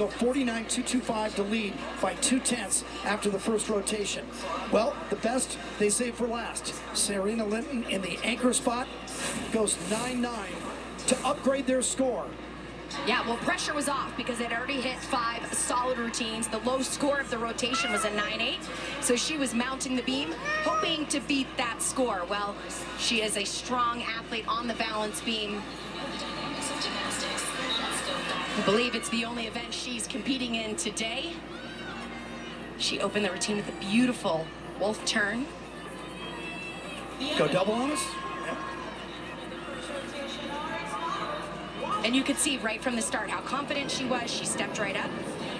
So 49.225 to lead by 0.2 after the first rotation. Well, the best they save for last. Serena Linton in the anchor spot goes 9.9 to upgrade their score. Yeah, well, pressure was off because they'd already hit 5 solid routines. The low score of the rotation was a 9.8, so she was mounting the beam, hoping to beat that score. Well, she is a strong athlete on the balance beam. I believe it's the only event she's competing in today. She opened the routine with a beautiful wolf turn. Go double on us? And you could see right from the start how confident she was. She stepped right up.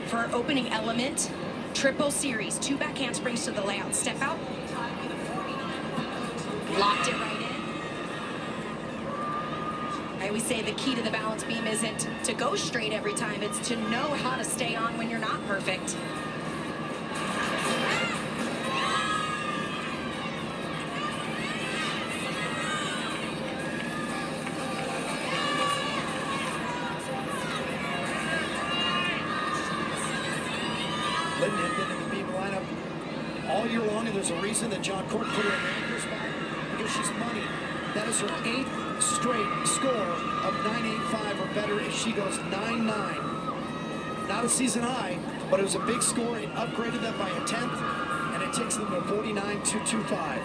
For her opening element, triple series, 2 back handsprings to the layout, step out. Locked it right in. I always say the key to the balance beam isn't to go straight every time, it's to know how to stay on when you're not perfect. Linton had been in the beam lineup all year long, and there's a reason that John Court put her in the anchor spot, because she's money. That is her 8th straight score of 9.85 or better as she goes 9.9. Not a season high, but it was a big score. It upgraded them by a 10th, and it takes them to 49.225.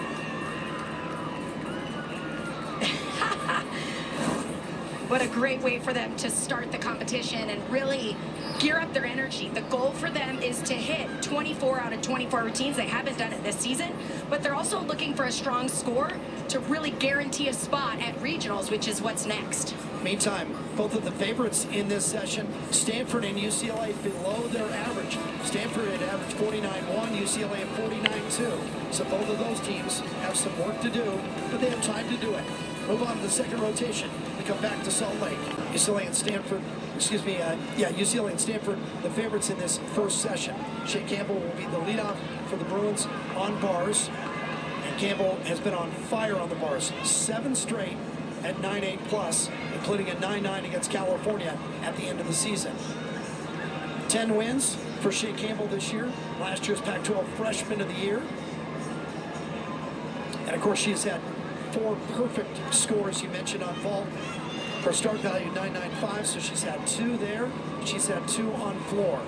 What a great way for them to start the competition and really gear up their energy. The goal for them is to hit 24 out of 24 routines. They haven't done it this season, but they're also looking for a strong score to really guarantee a spot at regionals, which is what's next. Meantime, both of the favorites in this session, Stanford and UCLA, below their average. Stanford had averaged 49.1, UCLA at 49.2. So both of those teams have some work to do, but they have time to do it. Move on to the second rotation. We come back to Salt Lake. UCLA and Stanford, UCLA and Stanford, the favorites in this first session. Shea Campbell will be the leadoff for the Bruins on bars. And Campbell has been on fire on the bars. 7 straight at 9.8 plus, including a 9.9 against California at the end of the season. 10 wins for Shea Campbell this year. Last year's Pac-12 Freshman of the Year. And of course, she's had 4 perfect scores you mentioned on vault. Her start value 9.95, so she's had 2 there. She's had 2 on floor.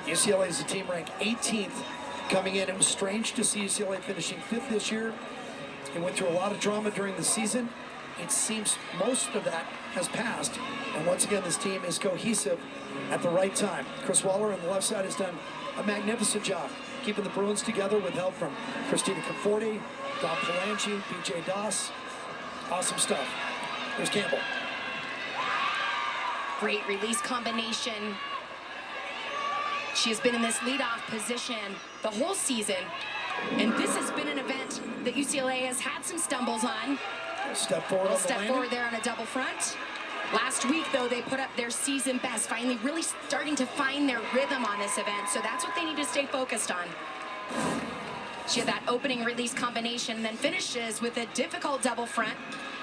UCLA is a team ranked 18th coming in. It was strange to see UCLA finishing 5th this year. It went through a lot of drama during the season. It seems most of that has passed. And once again, this team is cohesive at the right time. Chris Waller on the left side has done a magnificent job keeping the Bruins together with help from Christina Conforti, Don Palanchi, BJ Doss. Awesome stuff. Here's Campbell. Great release combination. She has been in this leadoff position the whole season, and this has been an event that UCLA has had some stumbles on. Step forward on the Step landing. forward there on a double front. Last week, though, they put up their season best, finally really starting to find their rhythm on this event, so that's what they need to stay focused on. She had that opening release combination and then finishes with a difficult double front.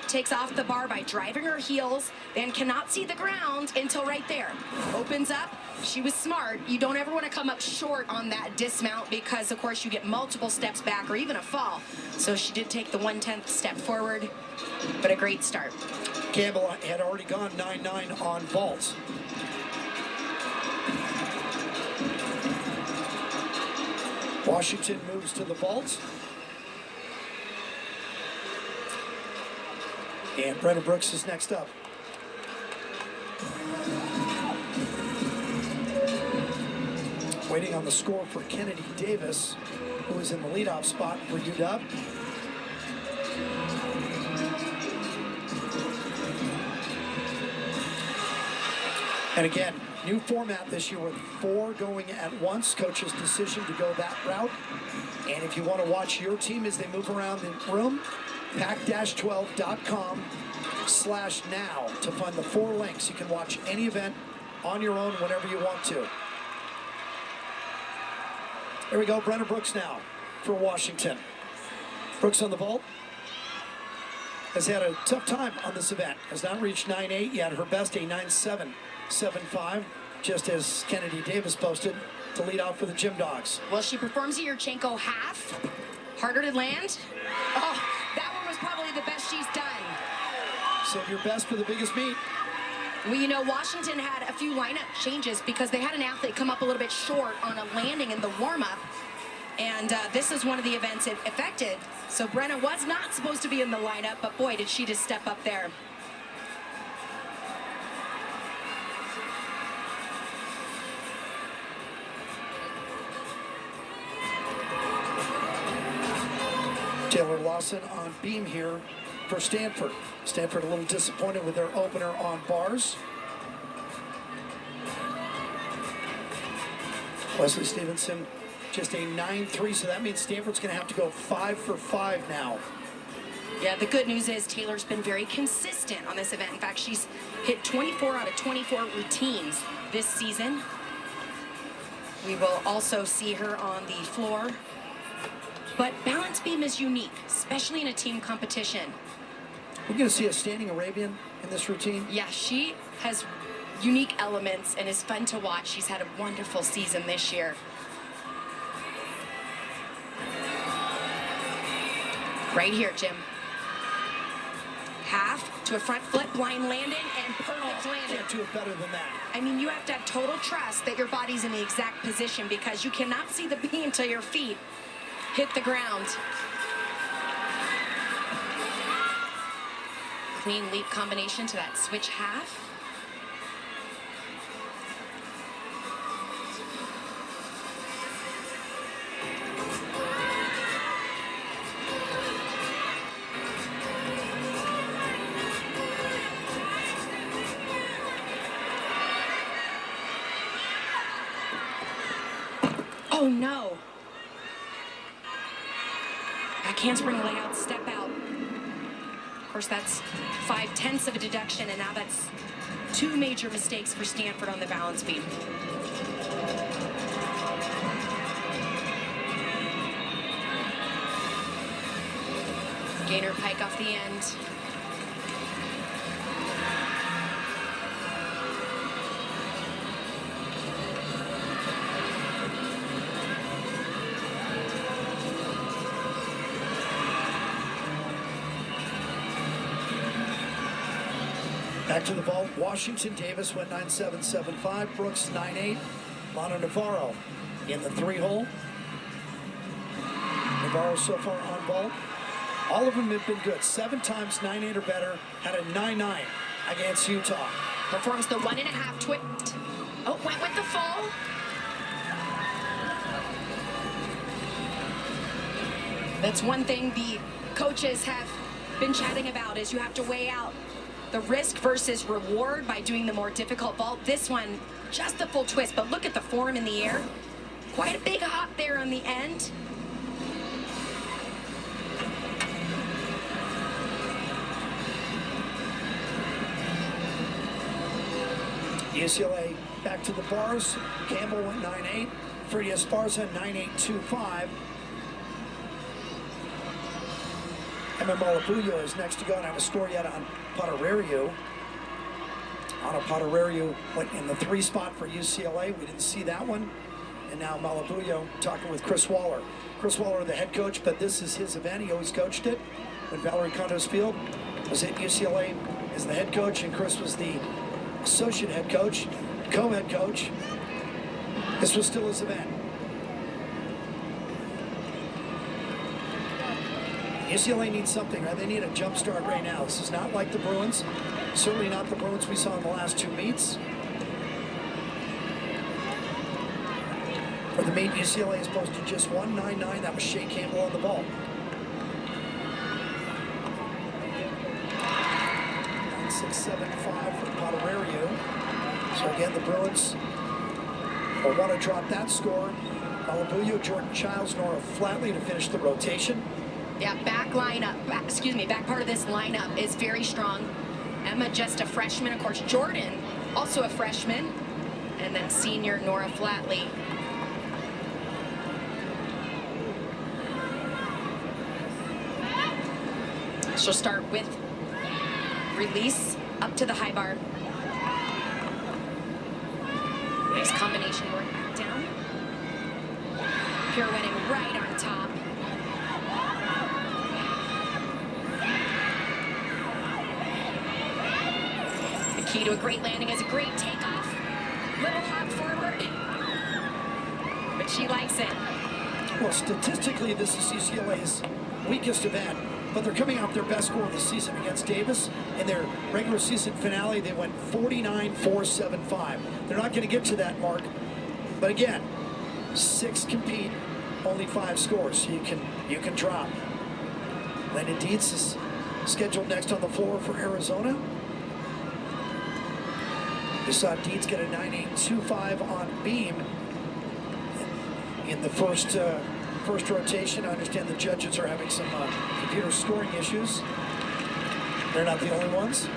Takes off the bar by driving her heels, then cannot see the ground until right there. Opens up. She was smart. You don't ever want to come up short on that dismount because, of course, you get multiple steps back or even a fall. So she did take the 1/10 step forward, but a great start. Campbell had already gone 9.9 on vault. Washington moves to the vault. And Brenna Brooks is next up. Waiting on the score for Kennedy Davis, who is in the leadoff spot for UW. And again, new format this year with 4 going at once. Coach's decision to go that route. And if you want to watch your team as they move around the room, pac-12.com/now to find the 4 links. You can watch any event on your own whenever you want to. Here we go, Brenna Brooks now for Washington. Brooks on the vault. Has had a tough time on this event. Has not reached 9.8 yet. Her best a 9.775. just as Kennedy Davis posted, to lead off for the Gym Dogs. Well, she performs a Yurchenko half. Harder to land. Oh, that one was probably the best she's done. Save your best for the biggest meet. Well, you know, Washington had a few lineup changes because they had an athlete come up a little bit short on a landing in the warm-up. And this is one of the events it affected. So Brenna was not supposed to be in the lineup, but boy, did she just step up there. Taylor Lawson on beam here for Stanford. Stanford a little disappointed with their opener on bars. Wesley Stevenson just a 9-3, so that means Stanford's going to have to go 5 for 5 now. Yeah, the good news is Taylor's been very consistent on this event. In fact, she's hit 24 out of 24 routines this season. We will also see her on the floor. But balance beam is unique, especially in a team competition. We're going to see a standing Arabian in this routine. Yeah, she has unique elements and is fun to watch. She's had a wonderful season this year. Right here, Jim. Half to a front flip, blind landing, and perfect landing. Can't do it better than that. I mean, you have to have total trust that your body's in the exact position because you cannot see the beam until your feet hit the ground. Clean leap combination to that switch half. Oh no. Back handspring layout, step out. Of course, that's 5/10 of a deduction, and now that's 2 major mistakes for Stanford on the balance beam. Gainer pike off the end. Back to the vault. Washington Davis went 9.775. Brooks 9.8. Lana Navarro in the 3-hole. Navarro so far on vault. All of them have been good. 7 times 9.8 or better. Had a 9.9 against Utah. Performs the 1.5 twist. Oh, went with the full. That's one thing the coaches have been chatting about is you have to weigh out the risk versus reward by doing the more difficult vault. This one, just the full twist, but look at the form in the air. Quite a big hop there on the end. UCLA back to the bars. Campbell went 9.8. Freddie Esparza 9.825. Emma Malabuyo is next to go, and I have a score yet on Potarariu. Ana Potarariu went in the 3 spot for UCLA. We didn't see that one. And now Malabuyo talking with Chris Waller. Chris Waller, the head coach, but this is his event. He always coached it. When Valerie Condos Field was at UCLA as the head coach, and Chris was the associate head coach, co-head coach. This was still his event. UCLA needs something, right? They need a jump start right now. This is not like the Bruins. Certainly not the Bruins we saw in the last 2 meets. For the meet, UCLA has posted just 1.99. That was Shea Campbell on the ball. 9.675 for Potarariu. So again, the Bruins will want to drop that score. Malabuyo, Jordan Childs, Nora Flatley to finish the rotation. Yeah, back part of this lineup is very strong. Emma, just a freshman. Of course, Jordan, also a freshman. And then senior Nora Flatley. She'll start with release up to the high bar. pirouetting right on top. The key to a great landing is a great takeoff. Little hop forward. But she likes it. Well, statistically, this is UCLA's weakest event, but they're coming off their best score of the season against Davis. In their regular season finale, they went 49-4-7-5. They're not going to get to that mark, but again, 6 compete, only 5 scores. So you can drop. Landon Dietz is scheduled next on the floor for Arizona. We saw Dietz get a 9.825 on beam in the first rotation. I understand the judges are having some computer scoring issues. They're not the only ones.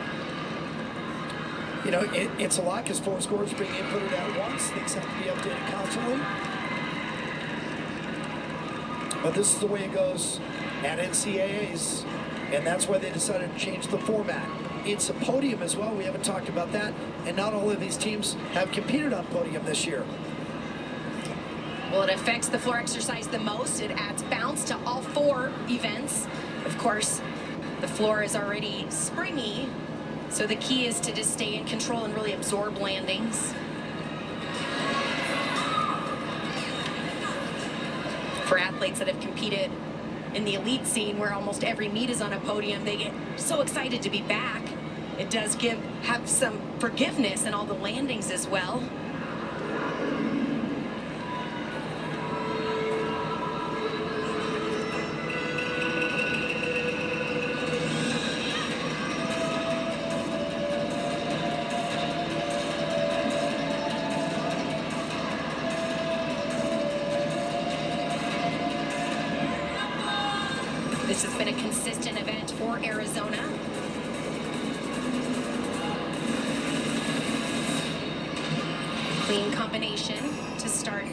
You know, it's a lot because 4 scores are being inputted at once. Things have to be updated constantly. But this is the way it goes at NCAAs, and that's why they decided to change the format. It's a podium as well. We haven't talked about that, and not all of these teams have competed on podium this year. Well, it affects the floor exercise the most. It adds bounce to all 4 events. Of course, the floor is already springy, so the key is to just stay in control and really absorb landings. For athletes that have competed in the elite scene where almost every meet is on a podium, they get so excited to be back. It does have some forgiveness in all the landings as well. This has been a consistent event for Arizona. Clean combination to start.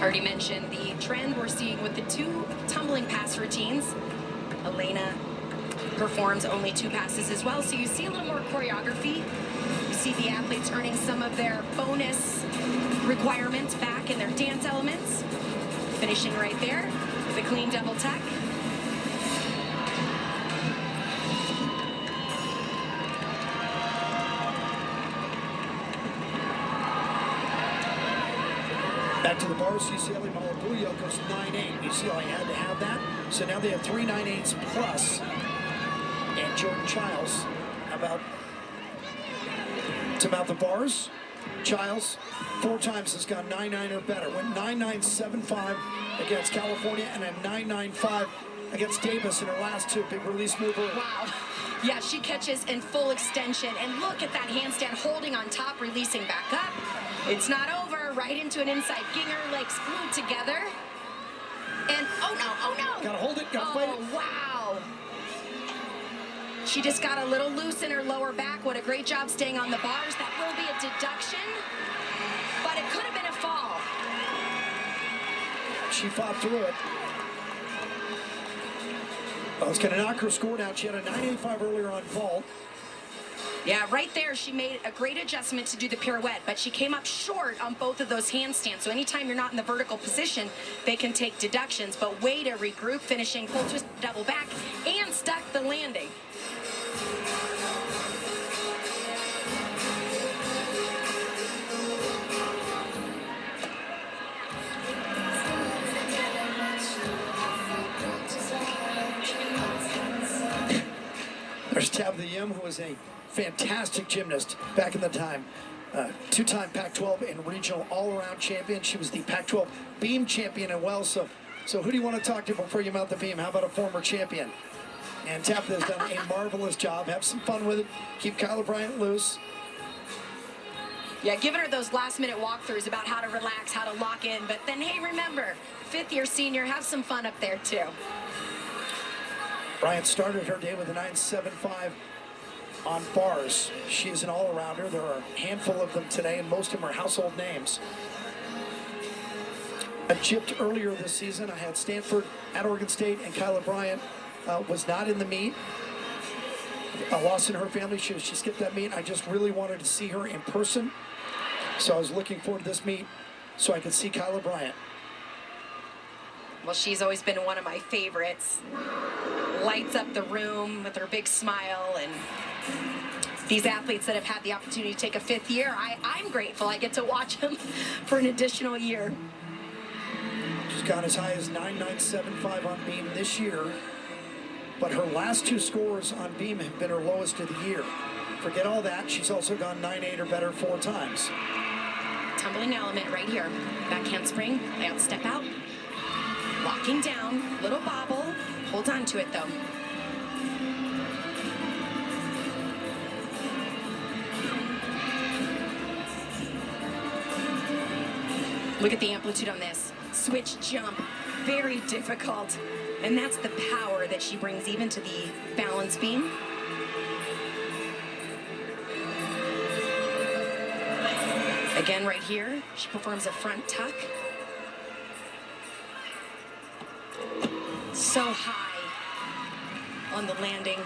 Already mentioned the trend we're seeing with the 2 tumbling pass routines. Elena performs only 2 passes as well, so you see a little more choreography. You see the athletes earning some of their bonus requirements back in their dance elements. Finishing right there with a clean double tuck. Back to the bars, UCLA Malabuyo goes 9.8. UCLA had to have that, so now they have 3 9.8s plus. And Jordan Childs, about to mount the bars. Childs 4 times has gone 9.9 or better. Went 9.975 against California and a 9.95 against Davis in her last 2. Big release mover. Wow. Yeah, she catches in full extension, and look at that handstand holding on top, releasing back up. It's not over. Right into an inside ginger, legs glued together. And oh no. Gotta hold it, gotta fight it. Oh, wow. She just got a little loose in her lower back. What a great job staying on the bars. That will be a deduction, but it could have been a fall. She fought through it. Well, it's gonna knock her score down. She had a 9.85 earlier on vault. Yeah, right there, she made a great adjustment to do the pirouette, but she came up short on both of those handstands. So anytime you're not in the vertical position, they can take deductions. But way to regroup, finishing full twist double back, and stuck the landing. There's Tabitha Yim, who was a fantastic gymnast back in the time. 2-time Pac-12 and regional all-around champion. She was the Pac-12 beam champion as well. So who do you want to talk to before you mount the beam? How about a former champion? And Tabitha has done a marvelous job. Have some fun with it. Keep Kyla Bryant loose. Yeah, giving her those last-minute walkthroughs about how to relax, how to lock in. But then, hey, remember, 5th-year senior, have some fun up there, too. Bryant started her day with a 9.75 on bars. She is an all-arounder. There are a handful of them today, and most of them are household names. I chipped earlier this season. I had Stanford at Oregon State, and Kyla Bryant was not in the meet. A loss in her family. She skipped that meet. I just really wanted to see her in person. So I was looking forward to this meet so I could see Kyla Bryant. Well, she's always been one of my favorites. Lights up the room with her big smile, and these athletes that have had the opportunity to take a fifth year, I'm grateful I get to watch them for an additional year. She's gone as high as 9.975 on beam this year, but her last two scores on beam have been her lowest of the year. Forget all that, she's also gone 9.8 or better 4 times. Tumbling element right here. Back handspring, layout step out. Locking down, little bobble. Hold on to it though. Look at the amplitude on this. Switch jump, very difficult. And that's the power that she brings even to the balance beam. Again, right here, she performs a front tuck. So high on the landing.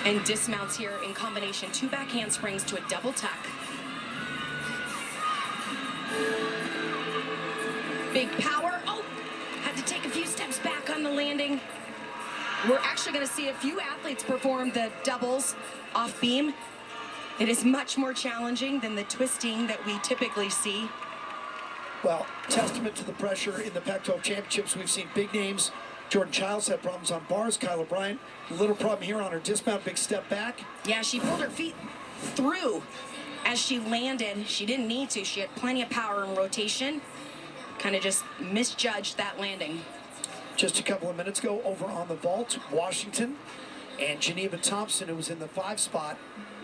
And dismounts here in combination. 2 back handsprings to a double tuck. Big power. Oh, had to take a few steps back on the landing. We're actually going to see a few athletes perform the doubles off beam. It is much more challenging than the twisting that we typically see. Well, testament to the pressure in the Pac-12 championships. We've seen big names. Jordan Childs had problems on bars. Kyla Bryant, little problem here on her dismount, big step back. Yeah, she pulled her feet through as she landed. She didn't need to. She had plenty of power and rotation. Kind of just misjudged that landing. Just a couple of minutes ago, over on the vault, Washington and Geneva Thompson, who was in the 5 spot,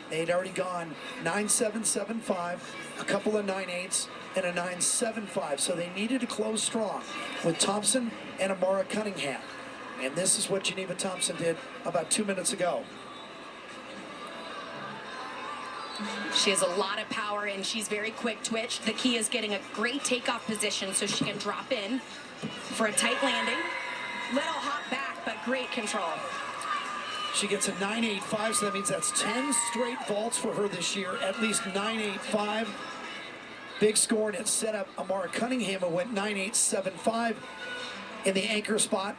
they'd already gone 9.775, a couple of 9.8s, and a 9.75. So they needed to close strong with Thompson and Amara Cunningham. And this is what Geneva Thompson did about 2 minutes ago. She has a lot of power, and she's very quick twitch. The key is getting a great takeoff position so she can drop in for a tight landing. Little hop back, but great control. She gets a 9.85, so that means that's 10 straight vaults for her this year, at least 9.85. Big score, and it set up Amara Cunningham, who went 9.875 in the anchor spot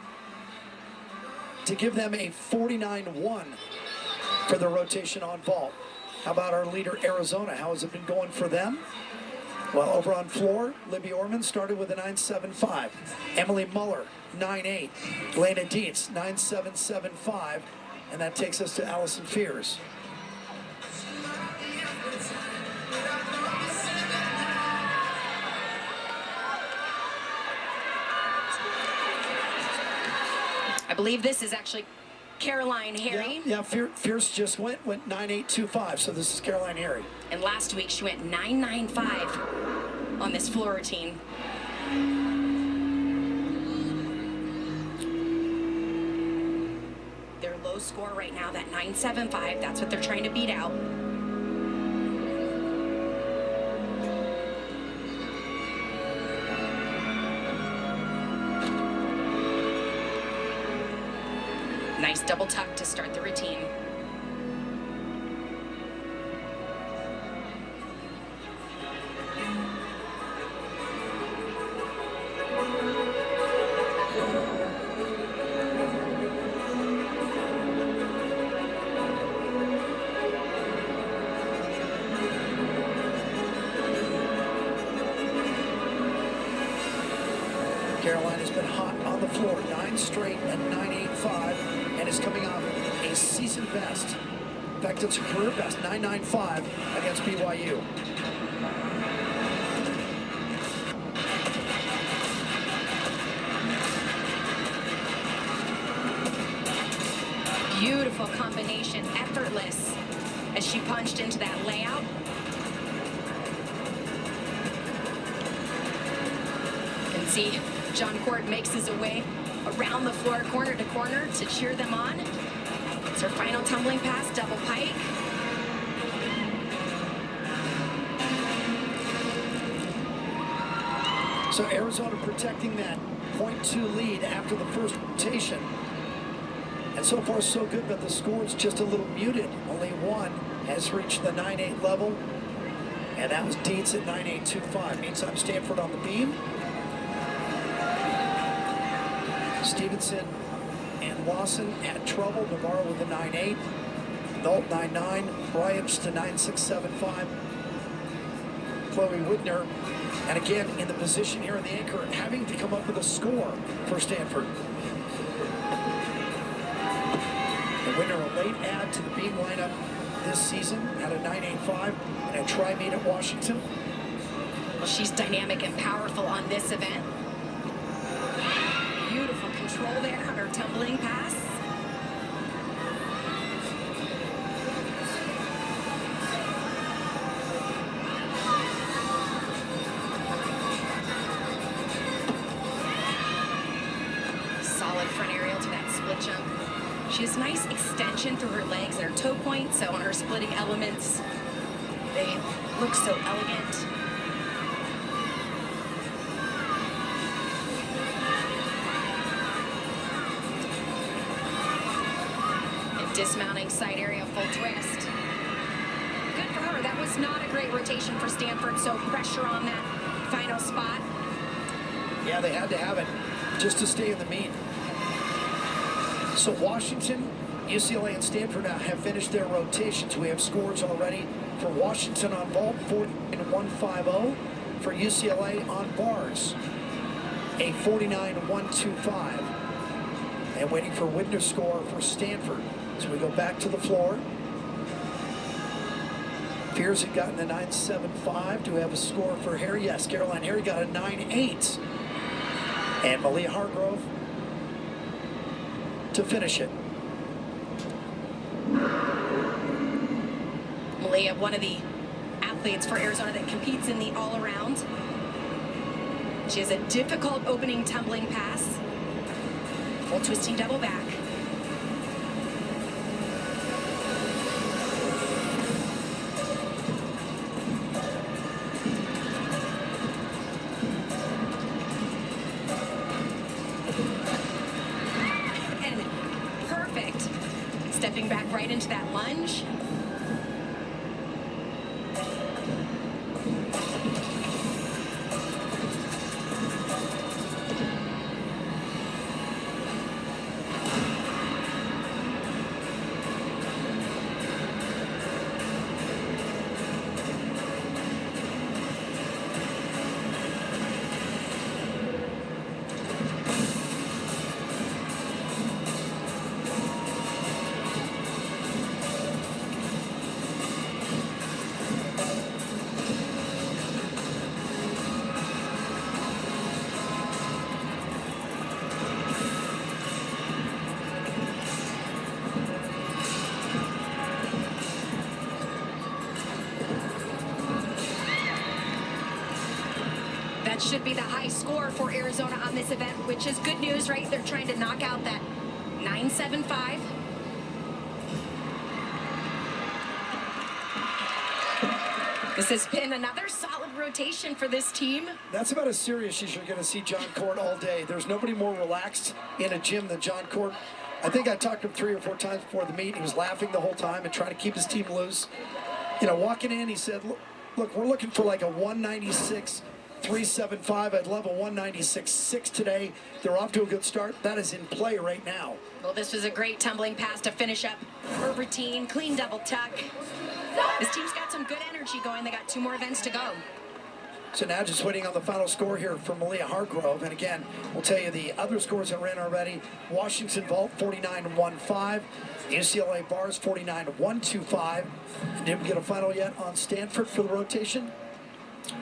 to give them a 49.1 for the rotation on vault. How about our leader, Arizona? How has it been going for them? Well, over on floor, Libby Orman started with a 9.75. Emily Muller, 9.8. Lena Dietz, 9.775. And that takes us to Allison Fears. I believe this is actually Caroline Harry. Yeah, Fierce just went 9.825, so this is Caroline Harry. And last week she went 9.95 on this floor routine. Their low score right now, that 9.75, that's what they're trying to beat out. Nice double tuck to start the routine. Caroline has been hot on the floor, 9 straight at 9.85, and is coming off a season best. In fact, it's a career best, 9.95 against BYU. Beautiful combination, effortless, as she punched into that layout. See, John Cord makes his way around the floor, corner to corner, to cheer them on. It's her final tumbling pass, double pike. So Arizona protecting that .2 lead after the first rotation. And so far so good, but the score is just a little muted. Only one has reached the 9-8 level, and that was Dietz at 9.825. Meantime, Stanford on the beam. Stevenson and Lawson had trouble. Navarro with the 9.8. Nolt 9.9. Bryant to 9.675. Chloe Whitner, and again in the position here in the anchor, having to come up with a score for Stanford. And Whitner, a late add to the beam lineup this season at a 9.85 and a tri-meet at Washington. Well, she's dynamic and powerful on this event. Beautiful control there on her tumbling pass. Solid front aerial to that split jump. She has nice extension through her legs and her toe point, so on her splitting elements, they look so elegant. And dismounting side area full twist. Good for her. That was not a great rotation for Stanford, so pressure on that final spot. Yeah, they had to have it just to stay in the meet. So Washington, UCLA, and Stanford now have finished their rotations. We have scores already for Washington on vault, 49.150. For UCLA on bars, a 49.125. And waiting for Whitner's score for Stanford. So we go back to the floor. Fears had gotten a 9.75. Do we have a score for Harry? Yes, Caroline Harry got a 9.8. And Malia Hargrove to finish it. Malia, one of the athletes for Arizona that competes in the all-around. She has a difficult opening tumbling pass. Full twisting double back. Stepping back right into that lunge. That should be the high score for Arizona on this event, which is good news, right? They're trying to knock out that 9.75. This has been another solid rotation for this team. That's about as serious as you're going to see John Cord all day. There's nobody more relaxed in a gym than John Cord. I think I talked to him 3 or 4 times before the meet. He was laughing the whole time and trying to keep his team loose. You know, walking in, he said, look, we're looking for like a 196.375. I'd love a 196.6 today. They're off to a good start. That is in play right now. Well, this was a great tumbling pass to finish up her routine. Clean double tuck. This team's got some good energy going. They got 2 more events to go. So now just waiting on the final score here for Malia Hargrove. And again, we'll tell you the other scores that ran already. Washington vault 49.15. UCLA bars 49.125. Didn't we get a final yet on Stanford for the rotation?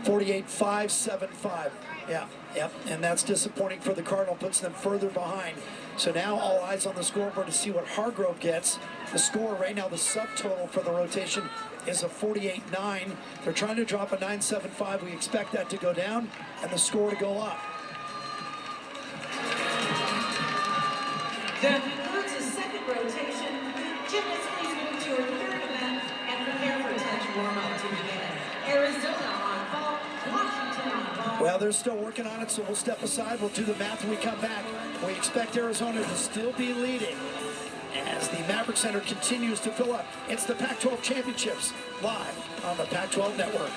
48.575. Yeah, yep. And that's disappointing for the Cardinal, puts them further behind. So now all eyes on the scoreboard to see what Hargrove gets. The score right now, the subtotal for the rotation is a 48.9. They're trying to drop a 9.75. We expect that to go down and the score to go up. That concludes the second rotation. Gymnasts, please move to your third event and prepare for 10 warm-up to begin. Arizona on ball, Washington on ball. Well, they're still working on it, so we'll step aside. We'll do the math when we come back. We expect Arizona to still be leading as the Maverick Center continues to fill up. It's the Pac-12 Championships live on the Pac-12 Network.